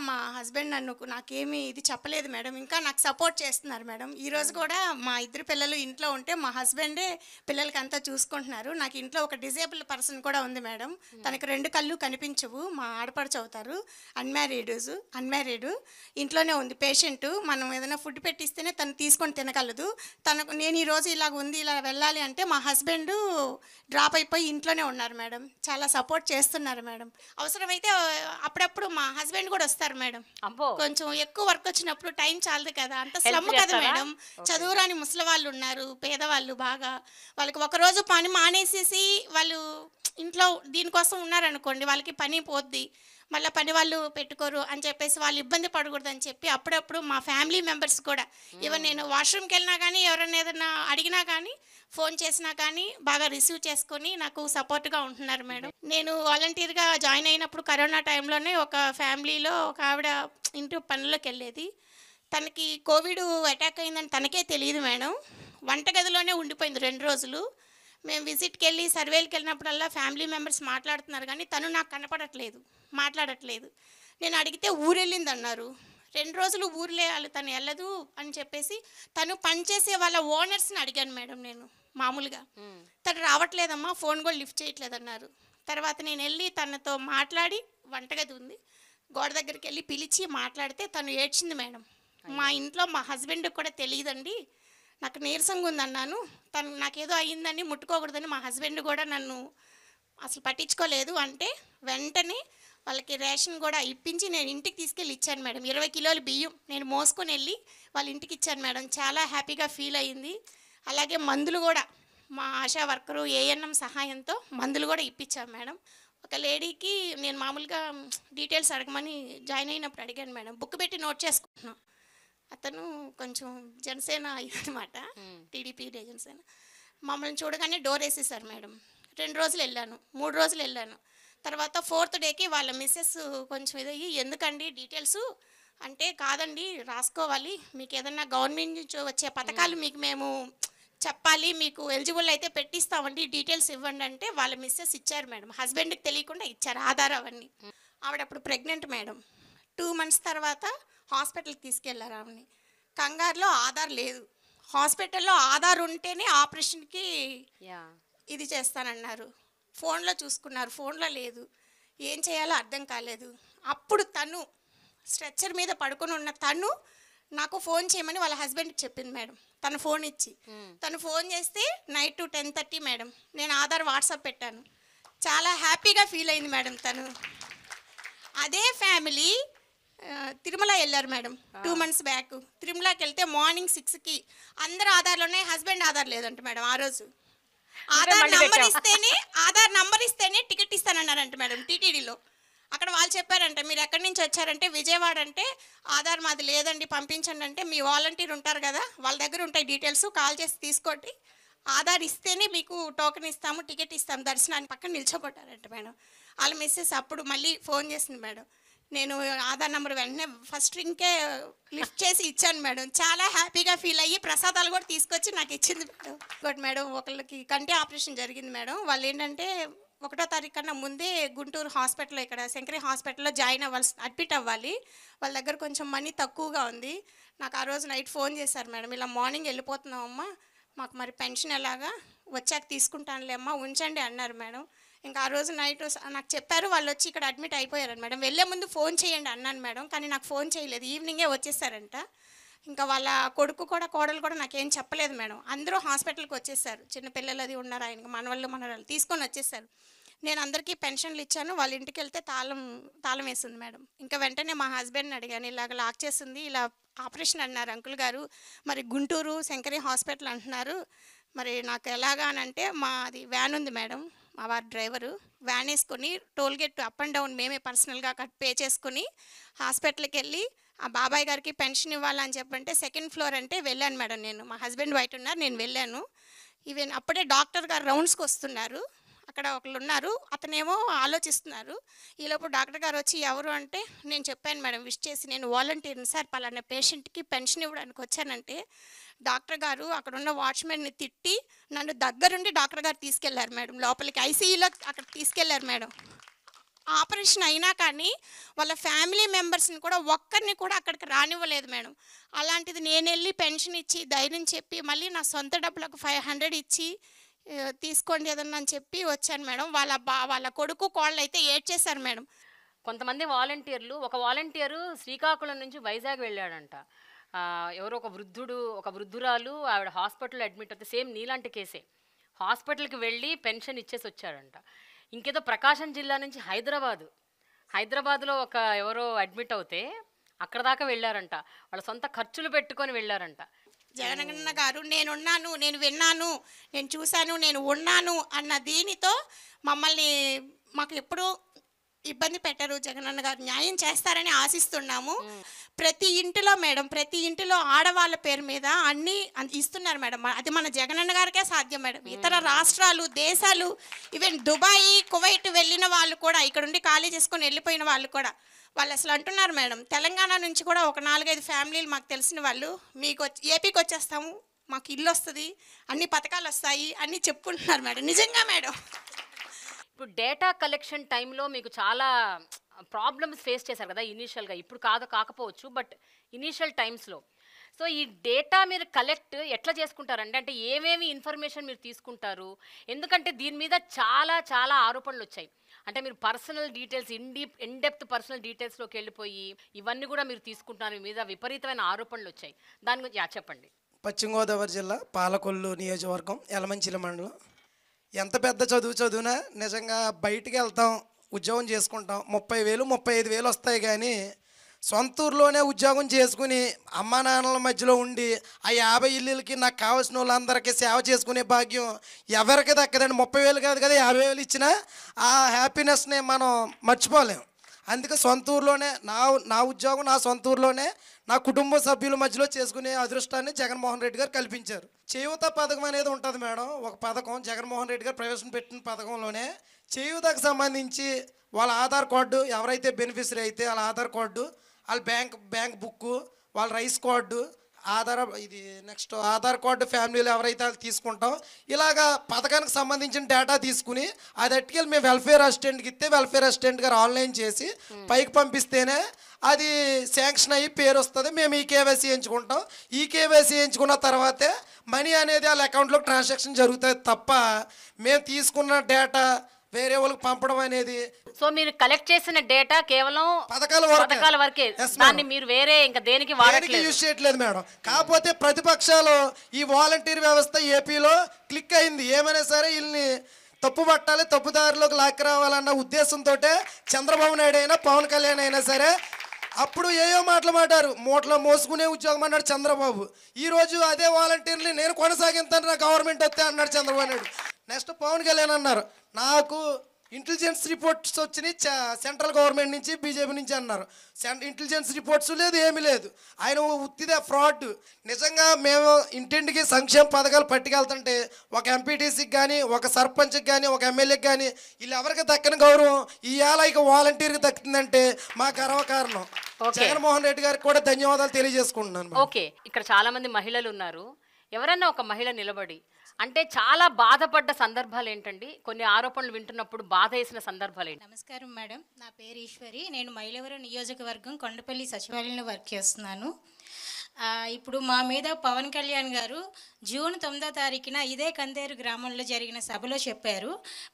మా హస్బెండ్ నాకేమీ ఇది చెప్పలేదు మేడం. ఇంకా నాకు సపోర్ట్ చేస్తున్నారు మేడం. ఈరోజు కూడా మా ఇద్దరు పిల్లలు ఇంట్లో ఉంటే మా హస్బెండే పిల్లలకంతా చూసుకుంటున్నారు. నాకు ఇంట్లో ఒక డిజేబుల్ పర్సన్ కూడా ఉంది మేడం. తనకి 2 కళ్ళు కనిపించవు. మా ఆడపడుచు అవుతారు. అన్‌మ్యారీడ్ ఇంట్లోనే ఉంది పేషెంటు. మనం ఏదైనా ఫుడ్ పెట్టిస్తేనే తను తీసుకొని తినగలదు. నేను ఈరోజు ఇలాగ ఉంది, ఇలా వెళ్ళాలి అంటే మా హస్బెండు డ్రాప్ అయిపోయి ఇంట్లోనే ఉన్నారు మేడం. చాలా సపోర్ట్ చేస్తున్నారు మేడం. అవసరమైతే అప్పుడప్పుడు మా హస్బెండ్ కూడా వస్తారు మేడం. అబ్బో! కొంచెం ఎక్కువ వర్క్ వచ్చినప్పుడు టైం చాలదు కదా, అంత హెల్ప్ స్లమ్ కదా చేస్తారా? మేడం. ఓకే. చదువురాని ముసలివాళ్ళు ఉన్నారు, పేదవాళ్ళు బాగా. వాళ్ళకి ఒకరోజు పని మానేసేసి వాళ్ళు ఇంట్లో దీనికోసం ఉన్నారనుకోండి, వాళ్ళకి పని పోద్ది, మళ్ళీ పని వాళ్ళు పెట్టుకోరు అని చెప్పేసి వాళ్ళు ఇబ్బంది పడకూడదని చెప్పి అప్పుడప్పుడు మా ఫ్యామిలీ మెంబర్స్ కూడా ఈవెన్ నేను వాష్రూమ్కి వెళ్ళినా కానీ ఎవరైనా ఏదైనా అడిగినా కానీ ఫోన్ చేసినా కానీ బాగా రిసీవ్ చేసుకొని నాకు సపోర్ట్గా ఉంటున్నారు మేడం. నేను వాలంటీర్గా జాయిన్ అయినప్పుడు కరోనా టైంలోనే ఒక ఫ్యామిలీలో ఒక ఆవిడ ఇంటి పనులకు వెళ్ళేది. తనకి కోవిడ్ అటాక్ అయిందని తనకే తెలియదు మేడం. వంటగదిలోనే ఉండిపోయింది 2 రోజులు. మేము విజిట్కి వెళ్ళి సర్వేలకు వెళ్ళినప్పుడల్లా ఫ్యామిలీ మెంబర్స్ మాట్లాడుతున్నారు కానీ తను నాకు కనపడట్లేదు, మాట్లాడట్లేదు. నేను అడిగితే ఊరెళ్ళింది అన్నారు. 2 రోజులు ఊర్లే వాళ్ళు తను వెళ్ళదు అని చెప్పేసి తను పనిచేసే వాళ్ళ ఓనర్స్ని అడిగాను మేడం నేను మామూలుగా. తను రావట్లేదమ్మా, ఫోన్ కూడా లిఫ్ట్ చేయట్లేదన్నారు. తర్వాత నేను వెళ్ళి తనతో మాట్లాడి, వంటగది ఉంది గోడ దగ్గరికి వెళ్ళి పిలిచి మాట్లాడితే తను ఏడ్చింది మేడం. మా ఇంట్లో మా హస్బెండ్కి కూడా తెలియదండి, నాకు నీరసంగా ఉందన్నాను. తను నాకేదో అయ్యిందని ముట్టుకోకూడదని మా హస్బెండ్ కూడా నన్ను అసలు పట్టించుకోలేదు అంటే వెంటనే వాళ్ళకి రేషన్ కూడా ఇప్పించి నేను ఇంటికి తీసుకెళ్ళి ఇచ్చాను మేడం. 20 కిలోల బియ్యం నేను మోసుకొని వెళ్ళి వాళ్ళ ఇంటికి ఇచ్చాను మేడం. చాలా హ్యాపీగా ఫీల్ అయ్యింది. అలాగే మందులు కూడా మా ఆశా వర్కరు ఏఎన్ఎం సహాయంతో మందులు కూడా ఇప్పించాను మేడం. ఒక లేడీకి నేను మామూలుగా డీటెయిల్స్ అడగమని జాయిన్ అయినప్పుడు అడిగాను మేడం. బుక్ పెట్టి నోట్ చేసుకుంటున్నాను. అతను కొంచెం జనసేన ఇదనమాట, టీడీపీ జనసేన. మమ్మల్ని చూడగానే డోర్ వేసేసారు మేడం. 2 రోజులు వెళ్ళాను, 3 రోజులు వెళ్ళాను. తర్వాత 4th డేకి వాళ్ళ మిస్సెస్ కొంచెం ఇదయ్యి ఎందుకండి డీటెయిల్స్ అంటే, కాదండి రాసుకోవాలి, మీకు ఏదన్నా గవర్నమెంట్ నుంచి వచ్చే పథకాలు మీకు మేము చెప్పాలి, మీకు ఎలిజిబుల్ అయితే పెట్టిస్తామండి, డీటెయిల్స్ ఇవ్వండి అంటే వాళ్ళ మిస్సెస్ ఇచ్చారు మేడం. హస్బెండ్కి తెలియకుండా ఇచ్చారు ఆధార్ అవన్నీ. ఆవిడ అప్పుడు ప్రెగ్నెంట్ మేడం. 2 months తర్వాత హాస్పిటల్కి తీసుకెళ్లారు ఆమెని. కంగారులో ఆధార్ లేదు. హాస్పిటల్లో ఆధార్ ఉంటేనే ఆపరేషన్కి ఇది చేస్తానన్నారు. ఫోన్లో చూసుకున్నారు, ఫోన్లో లేదు. ఏం చేయాలో అర్థం కాలేదు. అప్పుడు తను స్ట్రెచ్చర్ మీద పడుకొని ఉన్న తను నాకు ఫోన్ చేయమని వాళ్ళ హస్బెండ్కి చెప్పింది మేడం. తన ఫోన్ ఇచ్చి తను ఫోన్ చేస్తే నైట్ 10:30 మేడం. నేను ఆధార్ వాట్సాప్ పెట్టాను. చాలా హ్యాపీగా ఫీల్ అయింది మేడం తను. అదే ఫ్యామిలీ తిరుమల వెళ్ళారు మేడం 2 months బ్యాక్. తిరుమలకి వెళ్తే మార్నింగ్ 6కి అందరు ఆధార్లోనే, హస్బెండ్ ఆధార్ లేదంట మేడం. ఆ రోజు ఆధార్ నంబర్ ఇస్తేనే టికెట్ ఇస్తానన్నారంట మేడం టీటీడీలో. అక్కడ వాళ్ళు చెప్పారంట, మీరు ఎక్కడి నుంచి వచ్చారంటే విజయవాడ అంటే, ఆధార్ మాది లేదండి పంపించండి అంటే, మీ వాలంటీర్ ఉంటారు కదా వాళ్ళ దగ్గర ఉంటాయి డీటెయిల్స్, కాల్ చేసి తీసుకోండి, ఆధార్ ఇస్తేనే మీకు టోకెన్ ఇస్తాము, టికెట్ ఇస్తాము దర్శనానికి పక్కన నిల్చోబట్టారంట మేడం. వాళ్ళ మిస్సెస్ అప్పుడు మళ్ళీ ఫోన్ చేసింది మేడం. నేను ఆధార్ నెంబర్ వెంటనే ఫస్ట్ రింగ్కే లిఫ్ట్ చేసి ఇచ్చాను మేడం. చాలా హ్యాపీగా ఫీల్ అయ్యి ప్రసాదాలు కూడా తీసుకొచ్చి నాకు ఇచ్చింది మేడం. ఇంకోటి మేడం, ఒకళ్ళకి కంటి ఆపరేషన్ జరిగింది మేడం. వాళ్ళు ఏంటంటే 1వ తారీఖు కన్నా ముందే గుంటూరు హాస్పిటల్లో, ఇక్కడ శంకరి హాస్పిటల్లో అడ్మిట్ అవ్వాలి. వాళ్ళ దగ్గర కొంచెం మనీ తక్కువగా ఉంది. నాకు ఆ రోజు నైట్ ఫోన్ చేశారు మేడం, ఇలా మార్నింగ్ వెళ్ళిపోతున్నామమ్మా, మాకు మరి పెన్షన్ ఎలాగా, వచ్చాక తీసుకుంటానులే అమ్మా, ఉంచండి అన్నారు మేడం. ఇంకా ఆ రోజు నైట్ నాకు చెప్పారు, వాళ్ళు వచ్చి ఇక్కడ అడ్మిట్ అయిపోయారు మేడం. వెళ్ళే ముందు ఫోన్ చేయండి అన్నాను మేడం, కానీ నాకు ఫోన్ చేయలేదు. ఈవినింగే వచ్చేసారంట. ఇంకా వాళ్ళ కొడుకు కూడా కోడలు కూడా నాకేం చెప్పలేదు మేడం. అందరూ హాస్పిటల్కి వచ్చేసారు. చిన్న పిల్లలు అది ఉన్నారు, ఆయనకి మనవాళ్ళు తీసుకొని వచ్చేసారు. నేను అందరికీ పెన్షన్లు ఇచ్చాను. వాళ్ళ ఇంటికి వెళ్తే తాళం వేసింది మేడం. ఇంకా వెంటనే మా హస్బెండ్ని అడిగాను, ఇలాగ లాక్ చేసింది, ఇలా ఆపరేషన్ అన్నారు అంకుల్ గారు, మరి గుంటూరు శంకరి హాస్పిటల్ అంటున్నారు, మరి నాకు ఎలాగా అని అంటే, మాది వ్యాన్ ఉంది మేడం, మా వారి డ్రైవరు వ్యాన్ వేసుకొని టోల్గేట్ అప్ అండ్ డౌన్ మేమే పర్సనల్గా పే చేసుకుని హాస్పిటల్కి వెళ్ళి ఆ బాబాయ్ గారికి పెన్షన్ ఇవ్వాలని చెప్పంటే 2nd floor అంటే వెళ్ళాను మేడం. నేను, మా హస్బెండ్ బయట ఉన్నారు, నేను వెళ్ళాను. ఈవెన్ అప్పుడే డాక్టర్ గారు రౌండ్స్కి వస్తున్నారు. అక్కడ ఒకళ్ళు ఉన్నారు, అతనేమో ఆలోచిస్తున్నారు. ఈలోపు డాక్టర్ గారు వచ్చి ఎవరు అంటే, నేను చెప్పాను మేడం విష్ చేసి, నేను వాలంటీర్ని సార్, పలానా పేషెంట్కి పెన్షన్ ఇవ్వడానికి వచ్చానంటే, డాక్టర్ గారు అక్కడున్న వాచ్మెన్ని తిట్టి నన్ను దగ్గరుండి డాక్టర్ గారు తీసుకెళ్లారు మేడం లోపలికి, ఐసీయూలో అక్కడ తీసుకెళ్లారు మేడం. ఆపరేషన్ అయినా కానీ వాళ్ళ ఫ్యామిలీ మెంబర్స్ని కూడా ఒక్కరిని కూడా అక్కడికి రానివ్వలేదు మేడం. అలాంటిది నేను వెళ్ళి పెన్షన్ ఇచ్చి ధైర్యం చెప్పి మళ్ళీ నా సొంత డబ్బులకు 500 ఇచ్చి తీసుకోండి ఏదన్నా అని చెప్పి వచ్చాను మేడం. వాళ్ళ కొడుకు కోళ్ళు అయితే ఏడ్చేశారు మేడం. కొంతమంది వాలంటీర్లు, ఒక వాలంటీరు శ్రీకాకుళం నుంచి వైజాగ్ వెళ్ళాడంట. ఎవరో ఒక వృద్ధురాలు ఆవిడ హాస్పిటల్లో అడ్మిట్ అవుతే, సేమ్ నీలాంటి కేసే, హాస్పిటల్కి వెళ్ళి పెన్షన్ ఇచ్చేసి వచ్చాడంట. ఇంకేదో ప్రకాశం జిల్లా నుంచి హైదరాబాద్లో ఎవరో అడ్మిట్ అవుతే అక్కడ దాకా వెళ్ళారంట. వాళ్ళ సొంత ఖర్చులు పెట్టుకొని వెళ్ళారంట. జగనన్న గారు నేనున్నాను, నేను విన్నాను, నేను చూశాను, నేను ఉన్నాను అన్న దీనితో మాకు ఎప్పుడూ ఇబ్బంది పెట్టరు. జగనన్న గారు న్యాయం చేస్తారని ఆశిస్తున్నాము. ప్రతి ఇంటిలో ఆడవాళ్ళ పేరు మీద అన్నీ ఇస్తున్నారు మేడం. అది మన జగనన్న గారికే సాధ్యం మేడం. ఇతర రాష్ట్రాలు, దేశాలు, ఈవెన్ దుబాయ్, కువైట్ వెళ్ళిన వాళ్ళు కూడా, ఇక్కడ ఉండి ఖాళీ చేసుకొని వెళ్ళిపోయిన వాళ్ళు కూడా, వాళ్ళు అసలు అంటున్నారు మేడం, తెలంగాణ నుంచి కూడా ఒక 4-5 ఫ్యామిలీలు మాకు తెలిసిన వాళ్ళు ఏపీకి వచ్చేస్తాము, మాకు ఇల్లు వస్తుంది, అన్ని పథకాలు వస్తాయి అన్నీ చెప్పుకుంటున్నారు మేడం. నిజంగా మేడం. ఇప్పుడు డేటా కలెక్షన్ టైంలో మీకు చాలా ప్రాబ్లమ్స్ ఫేస్ చేశారు కదా ఇనీషియల్గా. ఇప్పుడు కాకపోవచ్చు, బట్ ఇనీషియల్ టైమ్స్లో. సో ఈ డేటా మీరు కలెక్ట్ ఎట్లా చేసుకుంటారంటే, అంటే ఏమేమి ఇన్ఫర్మేషన్ మీరు తీసుకుంటారు? ఎందుకంటే దీని మీద చాలా ఆరోపణలు వచ్చాయి. అంటే మీరు పర్సనల్ డీటెయిల్స్, ఇన్డెప్త్ పర్సనల్ డీటెయిల్స్లోకి వెళ్ళిపోయి ఇవన్నీ కూడా మీరు తీసుకుంటున్నారు. మీ మీద విపరీతమైన ఆరోపణలు వచ్చాయి. దాని గురించి చెప్పండి. పశ్చిమ గోదావరి జిల్లా పాలకొల్లు నియోజకవర్గం యలమంచిలి మండలం. ఎంత పెద్ద చదివినా నిజంగా బయటికి వెళ్తాం, ఉద్యోగం చేసుకుంటాం, 30,000 35,000 వస్తాయి. కానీ సొంత ఊర్లోనే ఉద్యోగం చేసుకుని అమ్మా నాన్నల మధ్యలో ఉండి ఆ 50 ఇల్లులకి నాకు కావాల్సిన వాళ్ళందరికీ సేవ చేసుకునే భాగ్యం ఎవరికి దక్కదండి. 30,000 కాదు కదా, 50,000 ఇచ్చినా ఆ హ్యాపీనెస్ని మనం మర్చిపోలేం. అందుకే సొంత ఊర్లోనే నా ఉద్యోగం నా సొంత ఊర్లోనే నా కుటుంబ సభ్యుల మధ్యలో చేసుకునే అదృష్టాన్ని జగన్మోహన్ రెడ్డి గారు కల్పించారు. చేయూత పథకం అనేది ఉంటుంది మేడం. ఒక పథకం జగన్మోహన్ రెడ్డి గారు ప్రవేశపెట్టిన పథకంలోనే చేయూతకు సంబంధించి వాళ్ళ ఆధార్ కార్డు, ఎవరైతే బెనిఫిషరీ అయితే వాళ్ళ ఆధార్ కార్డు, వాళ్ళ బ్యాంక్ బుక్కు, వాళ్ళ రైస్ కార్డు, ఆధార్ కార్డు ఫ్యామిలీలో ఎవరైతే వాళ్ళు తీసుకుంటాం, ఇలాగా పథకానికి సంబంధించిన డేటా తీసుకుని అది అట్టుకెళ్ళి మేము వెల్ఫేర్ అసిస్టెంట్కి ఇస్తే వెల్ఫేర్ అసిస్టెంట్ గారు ఆన్లైన్ చేసి పైకి పంపిస్తేనే అది శాంక్షన్ అయ్యి పేరు వస్తుంది. మేము ఈ కేవైసీ ఎంచుకుంటాం. ఈ కేవైసీ ఎంచుకున్న తర్వాతే మనీ అనేది వాళ్ళ అకౌంట్లోకి ట్రాన్సాక్షన్ జరుగుతుంది తప్ప మేము తీసుకున్న డేటా వేరే వాళ్ళకి పంపడం అనేది. సో మీరు కలెక్ట్ చేసిన డేటా కేవలం పథకాల వరకే, దాన్ని మీరు వేరే ఇంకా దేనికి యూజ్ చేయట్లేదు మేడం. కాకపోతే ప్రతిపక్షాలు ఈ వాలంటీర్ వ్యవస్థ ఏపీలో క్లిక్ అయింది. ఏమైనా సరే వీళ్ళని తప్పు పట్టాలి, తప్పుదారిలోకి లాక్కి రావాలన్న ఉద్దేశంతో చంద్రబాబు నాయుడు అయినా పవన్ కళ్యాణ్ అయినా సరే అప్పుడు ఏయో మాటలు మాట్లాడారు. మూటలో మోసుకునే ఉద్యోగం అన్నాడు చంద్రబాబు. ఈరోజు అదే వాలంటీర్ని నేను కొనసాగిస్తాను, నా గవర్నమెంట్ వస్తే అన్నాడు చంద్రబాబు నాయుడు. నెక్స్ట్ పవన్ కళ్యాణ్ అన్నారు, నాకు ఇంటెలిజెన్స్ రిపోర్ట్స్ వచ్చినాయి సెంట్రల్ గవర్నమెంట్ నుంచి, బీజేపీ నుంచి అన్నారు. ఇంటెలిజెన్స్ రిపోర్ట్స్ లేదు, ఏమీ లేదు. ఆయన ఉత్తిదే ఫ్రాడ్. నిజంగా మేము ఇంటింటికి సంక్షేమ పథకాలు పట్టుకెళ్తుంటే ఒక ఎంపీటీసీకి కానీ, ఒక సర్పంచ్కి కానీ, ఒక ఎమ్మెల్యేకి కానీ వీళ్ళు ఎవరికి దక్కని గౌరవం ఇవాళ ఇక వాలంటీర్కి దక్కిందంటే మా గర్వకారణం. జగన్మోహన్ రెడ్డి గారికి కూడా ధన్యవాదాలు తెలియజేసుకుంటున్నాను. ఓకే, ఇక్కడ చాలా మంది మహిళలు ఉన్నారు. ఎవరన్నా ఒక మహిళ నిలబడి అంటే చాలా బాధపడ్డ సందర్భాలు ఏంటండి? కొన్ని ఆరోపణలు వింటున్నప్పుడు బాధ వేసిన సందర్భాలు ఏంటి? నమస్కారం మేడం, నా పేరు ఈశ్వరి. నేను మైలవరం నియోజకవర్గం కొండపల్లి సచివాలయంలో వర్క్ చేస్తున్నాను. ఇప్పుడు మా మీద పవన్ కళ్యాణ్ గారు జూన్ 9వ తారీఖున ఇదే కందేరు గ్రామంలో జరిగిన సభలో చెప్పారు,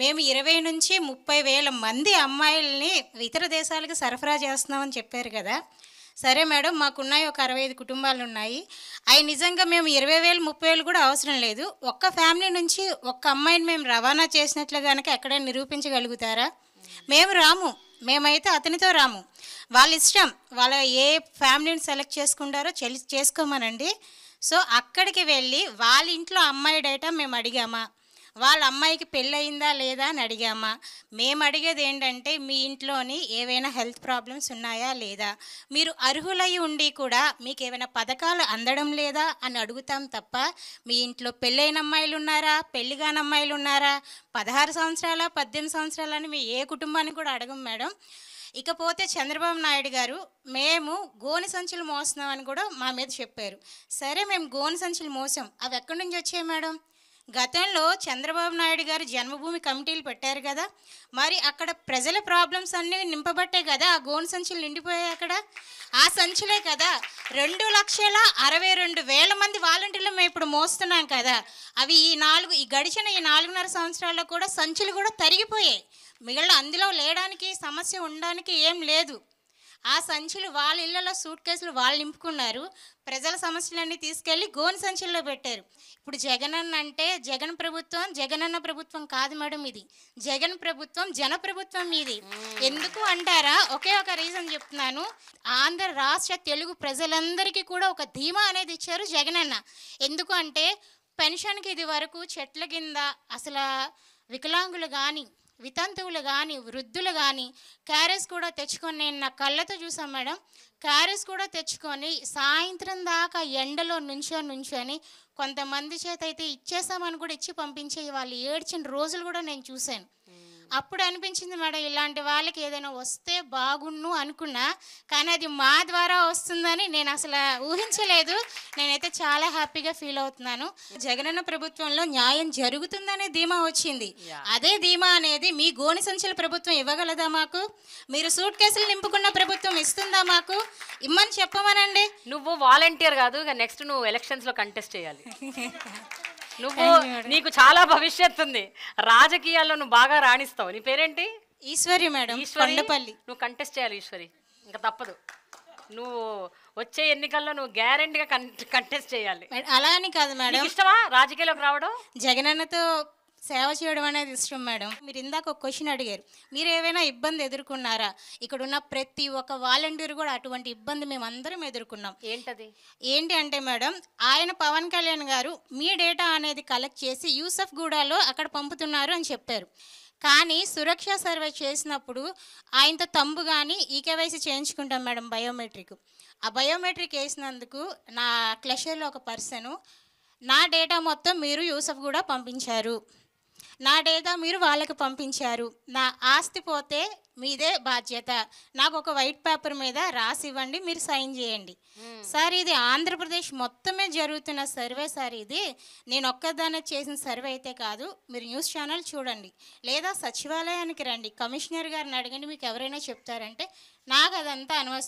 మేము 20 నుంచి 30,000 మంది అమ్మాయిల్ని ఇతర దేశాలకు సరఫరా చేస్తున్నామని చెప్పారు కదా. సరే మేడం, మాకున్నాయి ఒక 65 కుటుంబాలు ఉన్నాయి. అవి నిజంగా మేము 20,000 30,000 కూడా అవసరం లేదు. ఒక్క ఫ్యామిలీ నుంచి ఒక్క అమ్మాయిని మేము రవాణా చేసినట్లు కనుక ఎక్కడైనా నిరూపించగలుగుతారా? మేము రాము, మేమైతే అతనితో రాము. వాళ్ళ ఇష్టం, వాళ్ళ ఏ ఫ్యామిలీని సెలెక్ట్ చేసుకుంటారో చేసుకోమనండి. సో అక్కడికి వెళ్ళి వాళ్ళ ఇంట్లో అమ్మాయి డేటా మేము అడిగామా, వాళ్ళ అమ్మాయికి పెళ్ళయిందా లేదా అని అడిగామా? మేము అడిగేది ఏంటంటే మీ ఇంట్లోని ఏవైనా హెల్త్ ప్రాబ్లమ్స్ ఉన్నాయా లేదా, మీరు అర్హులై ఉండి కూడా మీకు ఏమైనా పథకాలు అందడం లేదా అని అడుగుతాం తప్ప మీ ఇంట్లో పెళ్ళైన అమ్మాయిలు ఉన్నారా, పెళ్ళిగాని అమ్మాయిలు ఉన్నారా, 16 సంవత్సరాల 18 సంవత్సరాలని మీ ఏ కుటుంబాన్ని కూడా అడగం మేడం. ఇకపోతే చంద్రబాబు నాయుడు గారు మేము గోనె సంచులు మోస్తున్నామని కూడా మా మీద చెప్పారు. సరే మేము గోనె సంచులు మోసాం, అవి ఎక్కడి నుంచి వచ్చాయి మేడం? గతంలో చంద్రబాబు నాయుడు గారు జన్మభూమి కమిటీలు పెట్టారు కదా, మరి అక్కడ ప్రజల ప్రాబ్లమ్స్ అన్నీ నింపబట్టే కదా ఆ గోను సంచులు నిండిపోయాయి. అక్కడ ఆ సంచులే కదా 2,62,000 మంది వాలంటీర్లు మేము ఇప్పుడు మోస్తున్నాం కదా. అవి ఈ గడిచిన 4.5 సంవత్సరాల్లో కూడా సంచులు కూడా తరిగిపోయాయి. మిగిలిన అందులో లేడానికి సమస్య ఉండడానికి ఏం లేదు. ఆ సంచులు వాళ్ళ ఇళ్లలో సూట్ కేసులు వాళ్ళు నింపుకున్నారు. ప్రజల సమస్యలన్నీ తీసుకెళ్ళి గోను సంచుల్లో పెట్టారు. ఇప్పుడు జగనన్న అంటే జగనన్న ప్రభుత్వం కాదు మేడం, ఇది జగన్ ప్రభుత్వం, జన ప్రభుత్వం ఇది. ఎందుకు అంటారా? ఒకే ఒక రీజన్ చెప్తున్నాను. ఆంధ్ర రాష్ట్ర తెలుగు ప్రజలందరికీ కూడా ఒక ధీమా అనేది ఇచ్చారు జగనన్న. ఎందుకు అంటే పెన్షన్కి ఇది వరకు చెట్ల కింద అసలు వికలాంగులు కానీ, వితంతువులు కానీ, వృద్ధులు కానీ క్యారేజ్ కూడా తెచ్చుకొని, నేను నా కళ్ళతో చూసాను మేడం, క్యారేజ్ కూడా తెచ్చుకొని సాయంత్రం దాకా ఎండలో నుంచొని కొంతమంది చేత అయితే ఇచ్చేసామని కూడా ఇచ్చి పంపించే వాళ్ళు ఏడ్చిన రోజులు కూడా నేను చూశాను. అప్పుడు అనిపించింది మేడం, ఇలాంటి వాళ్ళకి ఏదైనా వస్తే బాగుండు అనుకున్నా, కానీ అది మా ద్వారా వస్తుందని నేను అసలు ఊహించలేదు. నేనైతే చాలా హ్యాపీగా ఫీల్ అవుతున్నాను. జగనన్న ప్రభుత్వంలో న్యాయం జరుగుతుందనే ధీమా వచ్చింది. అదే ధీమా అనేది మీ గోని సంచుల ప్రభుత్వం ఇవ్వగలదా మాకు? మీరు సూట్ కేసులు నింపుకున్న ప్రభుత్వం ఇస్తుందా మాకు? ఇమ్మని చెప్పమనండి. నువ్వు వాలంటీర్ కాదు, ఇక నెక్స్ట్ నువ్వు ఎలక్షన్స్లో కంటెస్ట్ చేయాలి. నువ్వు నీకు చాలా భవిష్యత్తు ఉంది, రాజకీయాల్లో నువ్వు బాగా రాణిస్తావు. నీ పేరేంటి? ఈశ్వరి మేడం, కొండపల్లి. నువ్వు కంటెస్ట్ చేయాలి ఈశ్వరి, ఇంకా తప్పదు. నువ్వు వచ్చే ఎన్నికల్లో నువ్వు గ్యారెంటీగా కంటెస్ట్ చేయాలి. అలా అని కాదు మేడం, ఇష్టమా రాజకీయాల్లోకి రావడం? జగనన్నతో సేవ చేయడం అనేది ఇష్టం మేడం. మీరు ఇందాక ఒక క్వశ్చన్ అడిగారు, మీరు ఏమైనా ఇబ్బంది ఎదుర్కొన్నారా? ఇక్కడ ఉన్న ప్రతి ఒక్క వాలంటీర్ కూడా అటువంటి ఇబ్బంది మేము అందరం ఎదుర్కొన్నాం. ఏంటి అంటే మేడం, ఆయన పవన్ కళ్యాణ్ గారు మీ డేటా అనేది కలెక్ట్ చేసి యూసఫ్ గూడాలో అక్కడ పంపుతున్నారు అని చెప్పారు. కానీ సురక్ష సర్వే చేసినప్పుడు ఆయనతో తంబు కానీ ఈకేవైసీ చేయించుకుంటాం మేడం, బయోమెట్రిక్. ఆ బయోమెట్రిక్ వేసినందుకు నా క్లషర్లో ఒక పర్సను నా డేటా మొత్తం మీరు యూసఫ్ కూడా పంపించారు, నా డేటా మీరు వాళ్ళకి పంపించారు, నా ఆస్తి పోతే మీదే బాధ్యత, నాకు ఒక వైట్ పేపర్ మీద రాసి ఇవ్వండి, మీరు సైన్ చేయండి. సార్ ఇది ఆంధ్రప్రదేశ్ మొత్తమే జరుగుతున్న సర్వే సార్. ఇది నేను ఒక్కదానే చేసిన సర్వే అయితే కాదు. మీరు న్యూస్ ఛానల్ చూడండి, లేదా సచివాలయానికి రండి, కమిషనర్ గారిని అడగండి, మీకు ఎవరైనా చెప్తారంటే నాకు అదంతా అనవసరం.